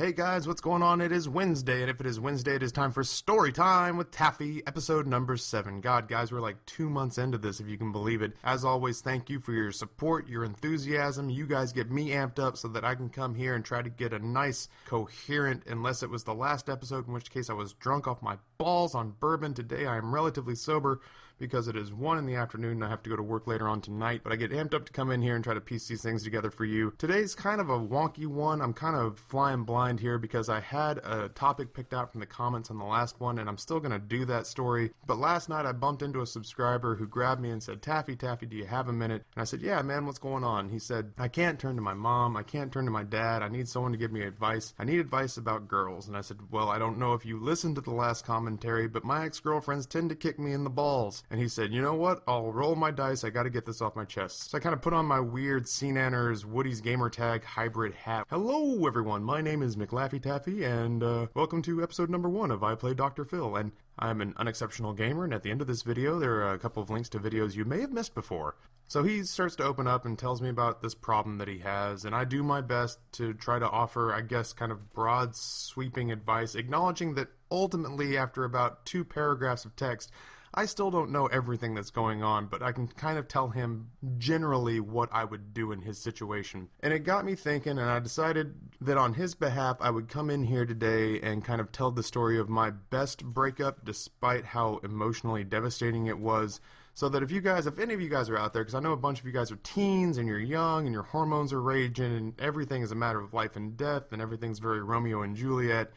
Hey guys, what's going on? It is Wednesday, and if it is Wednesday, it is time for Story Time with Taffy, episode number 7. God, guys, we're like 2 months into this, if you can believe it. As always, thank you for your support, your enthusiasm. You guys get me amped up so that I can come here and try to get a nice, coherent, unless it was the last episode, in which case I was drunk off my balls on bourbon. Today I am relatively sober because it is 1 in the afternoon and I have to go to work later on tonight, but I get amped up to come in here and try to piece these things together for you. Today's kind of a wonky one. I'm kind of flying blind here because I had a topic picked out from the comments on the last one, and I'm still going to do that story. But last night I bumped into a subscriber who grabbed me and said, Taffy, do you have a minute? And I said, yeah, man, what's going on? He said, I can't turn to my mom. I can't turn to my dad. I need someone to give me advice. I need advice about girls. And I said, well, I don't know if you listened to the last commentary, but my ex-girlfriends tend to kick me in the balls. And he said, you know what? I'll roll my dice. I got to get this off my chest. So I kind of put on my weird CNNers Woody's Gamertag hybrid hat. Hello, everyone. My name is McLaffyTaffy, and welcome to episode number 1 of I Play Dr. Phil. And I'm an unexceptional gamer, and at the end of this video, there are a couple of links to videos you may have missed before. So he starts to open up and tells me about this problem that he has, and I do my best to try to offer, I guess, kind of broad, sweeping advice, acknowledging that ultimately, after about 2 paragraphs of text, I still don't know everything that's going on, but I can kind of tell him generally what I would do in his situation. And it got me thinking, and I decided that on his behalf I would come in here today and kind of tell the story of my best breakup, despite how emotionally devastating it was. So that if any of you guys are out there, because I know a bunch of you guys are teens and you're young and your hormones are raging and everything is a matter of life and death and everything's very Romeo and Juliet.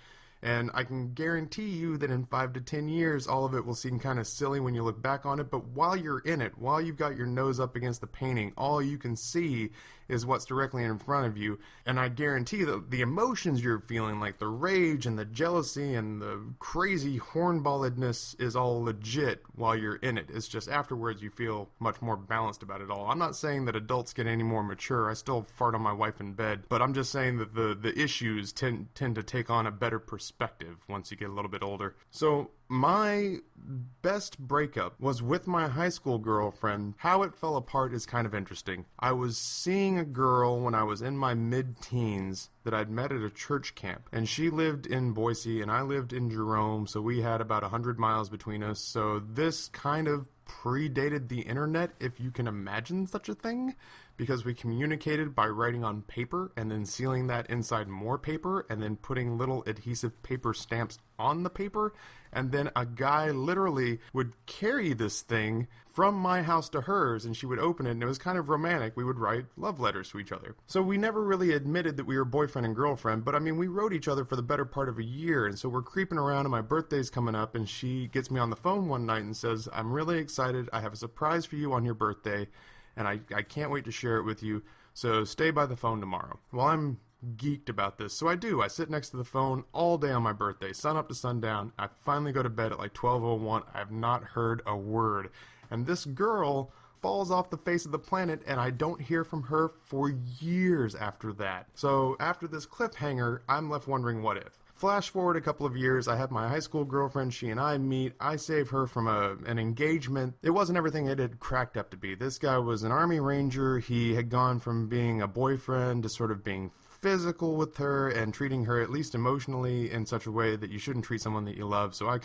And I can guarantee you that in 5 to 10 years, all of it will seem kind of silly when you look back on it. But while you're in it, while you've got your nose up against the painting, all you can see is what's directly in front of you. And I guarantee that the emotions you're feeling, like the rage and the jealousy and the crazy hornballedness, is all legit while you're in it. It's just afterwards you feel much more balanced about it all. I'm not saying that adults get any more mature. I still fart on my wife in bed. But I'm just saying that the issues tend to take on a better perspective once you get a little bit older. So my best breakup was with my high school girlfriend. How it fell apart is kind of interesting. I was seeing a girl when I was in my mid-teens that I'd met at a church camp, and she lived in Boise and I lived in Jerome, so we had about 100 miles between us. So this kind of predated the internet, if you can imagine such a thing, because we communicated by writing on paper and then sealing that inside more paper and then putting little adhesive paper stamps on the paper, and then a guy literally would carry this thing from my house to hers and she would open it, and it was kind of romantic. We would write love letters to each other. So we never really admitted that we were boyfriend and girlfriend, but I mean, we wrote each other for the better part of a year, and so we're creeping around and my birthday's coming up, and she gets me on the phone one night and says, I'm really excited. I have a surprise for you on your birthday, and I can't wait to share it with you, so stay by the phone tomorrow. Well, I'm geeked about this, so I do. I sit next to the phone all day on my birthday, sun up to sundown. I finally go to bed at like 12:01. I have not heard a word, and this girl falls off the face of the planet, and I don't hear from her for years after that. So after this cliffhanger, I'm left wondering what if. Flash forward a couple of years, I have my high school girlfriend, she and I meet, I save her from an engagement. It wasn't everything it had cracked up to be. This guy was an Army Ranger. He had gone from being a boyfriend to sort of being physical with her and treating her, at least emotionally, in such a way that you shouldn't treat someone that you love. So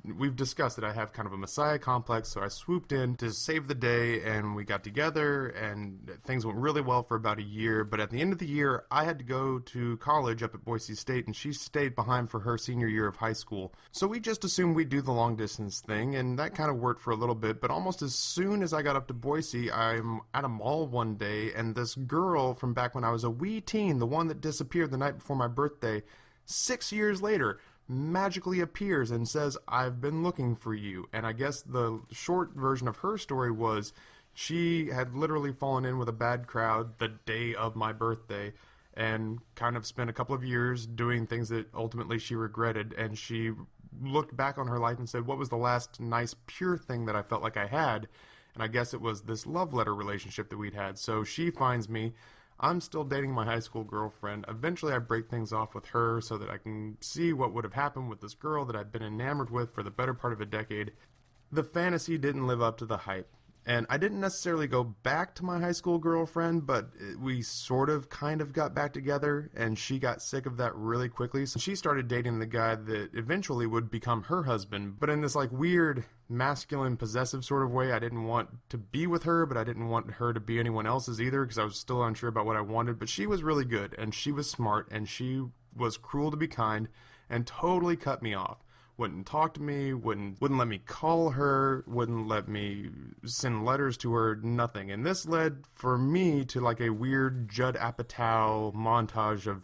we've discussed that I have kind of a messiah complex, so I swooped in to save the day, and we got together, and things went really well for about a year. But at the end of the year, I had to go to college up at Boise State, and she stayed behind for her senior year of high school. So we just assumed we'd do the long distance thing, and that kind of worked for a little bit. But almost as soon as I got up to Boise, I'm at a mall one day, and this girl from back when I was a wee teen, the one that disappeared the night before my birthday, 6 years later, magically appears and says, I've been looking for you. And I guess the short version of her story was she had literally fallen in with a bad crowd the day of my birthday and kind of spent a couple of years doing things that ultimately she regretted, and she looked back on her life and said, what was the last nice pure thing that I felt like I had? And I guess it was this love letter relationship that we'd had. So she finds me. I'm still dating my high school girlfriend. Eventually I break things off with her so that I can see what would have happened with this girl that I've been enamored with for the better part of a decade. The fantasy didn't live up to the hype. And I didn't necessarily go back to my high school girlfriend, but we sort of kind of got back together, and she got sick of that really quickly. So she started dating the guy that eventually would become her husband, but in this like weird masculine possessive sort of way. I didn't want to be with her, but I didn't want her to be anyone else's either, because I was still unsure about what I wanted. But she was really good, and she was smart, and she was cruel to be kind, and totally cut me off. Wouldn't talk to me, wouldn't let me call her, wouldn't let me send letters to her, nothing. And this led for me to like a weird Judd Apatow montage of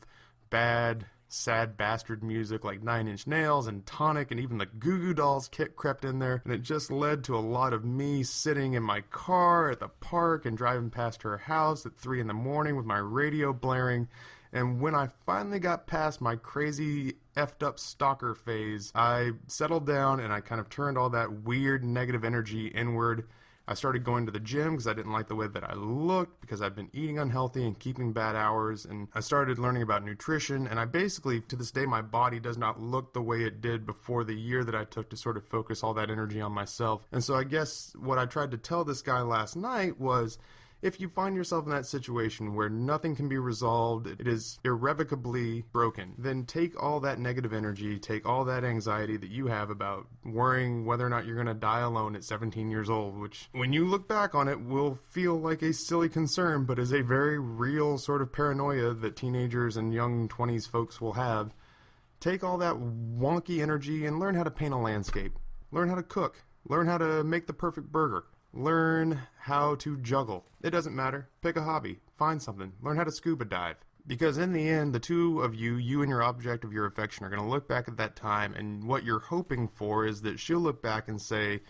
bad, sad bastard music like Nine Inch Nails and Tonic, and even the Goo Goo Dolls kit crept in there. And it just led to a lot of me sitting in my car at the park and driving past her house at 3 in the morning with my radio blaring. And when I finally got past my crazy effed up stalker phase, I settled down and I kind of turned all that weird negative energy inward. I started going to the gym because I didn't like the way that I looked, because I've been eating unhealthy and keeping bad hours, and I started learning about nutrition, and I basically, to this day, my body does not look the way it did before the year that I took to sort of focus all that energy on myself. And so I guess what I tried to tell this guy last night was, if you find yourself in that situation where nothing can be resolved, it is irrevocably broken, then take all that negative energy, take all that anxiety that you have about worrying whether or not you're going to die alone at 17 years old, which when you look back on it will feel like a silly concern, but is a very real sort of paranoia that teenagers and young 20s folks will have. Take all that wonky energy and learn how to paint a landscape. Learn how to cook. Learn how to make the perfect burger. Learn how to juggle. It doesn't matter. Pick a hobby. Find something. Learn how to scuba dive. Because in the end, the two of you, you and your object of your affection, are going to look back at that time, and what you're hoping for is that she'll look back and say,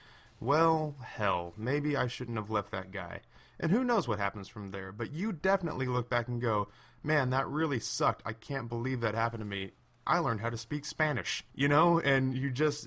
well, hell, maybe I shouldn't have left that guy. And who knows what happens from there, but you definitely look back and go, man, that really sucked. I can't believe that happened to me. I learned how to speak Spanish, you know, and you just,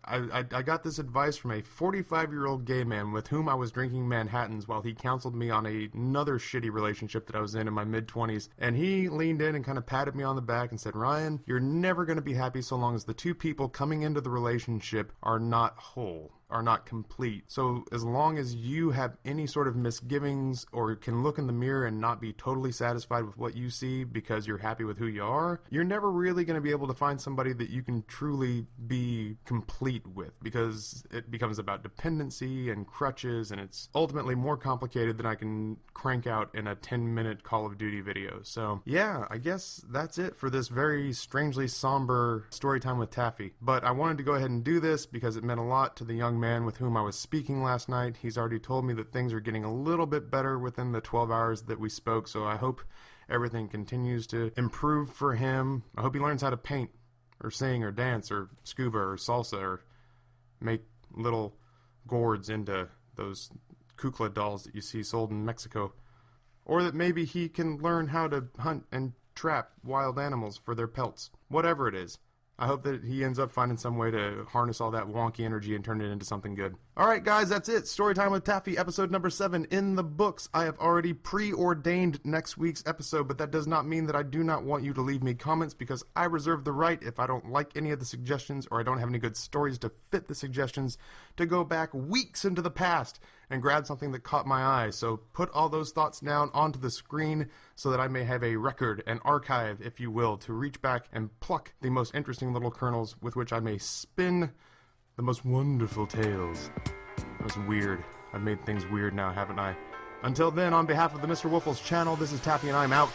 I got this advice from a 45-year-old gay man with whom I was drinking Manhattans while he counseled me on another shitty relationship that I was in my mid-20s, and he leaned in and kind of patted me on the back and said, Ryan, you're never going to be happy so long as the two people coming into the relationship are not whole, are not complete. So as long as you have any sort of misgivings or can look in the mirror and not be totally satisfied with what you see because you're happy with who you are, you're never really going to be able to find somebody that you can truly be complete with, because it becomes about dependency and crutches, and it's ultimately more complicated than I can crank out in a 10-minute Call of Duty video. So yeah, I guess that's it for this very strangely somber story time with Taffy. But I wanted to go ahead and do this because it meant a lot to the young man with whom I was speaking last night. He's already told me that things are getting a little bit better within the 12 hours that we spoke, so I hope everything continues to improve for him. I hope he learns how to paint or sing or dance or scuba or salsa or make little gourds into those kukla dolls that you see sold in Mexico. Or that maybe he can learn how to hunt and trap wild animals for their pelts. Whatever it is. I hope that he ends up finding some way to harness all that wonky energy and turn it into something good. Alright guys, that's it. Storytime with Taffy, episode number 7 in the books. I have already preordained next week's episode, but that does not mean that I do not want you to leave me comments, because I reserve the right, if I don't like any of the suggestions or I don't have any good stories to fit the suggestions, to go back weeks into the past and grab something that caught my eye. So put all those thoughts down onto the screen so that I may have a record, an archive, if you will, to reach back and pluck the most interesting little kernels with which I may spin the most wonderful tales. That was weird. I've made things weird now, haven't I? Until then, on behalf of the Mr. Waffles channel, this is Taffy and I'm out.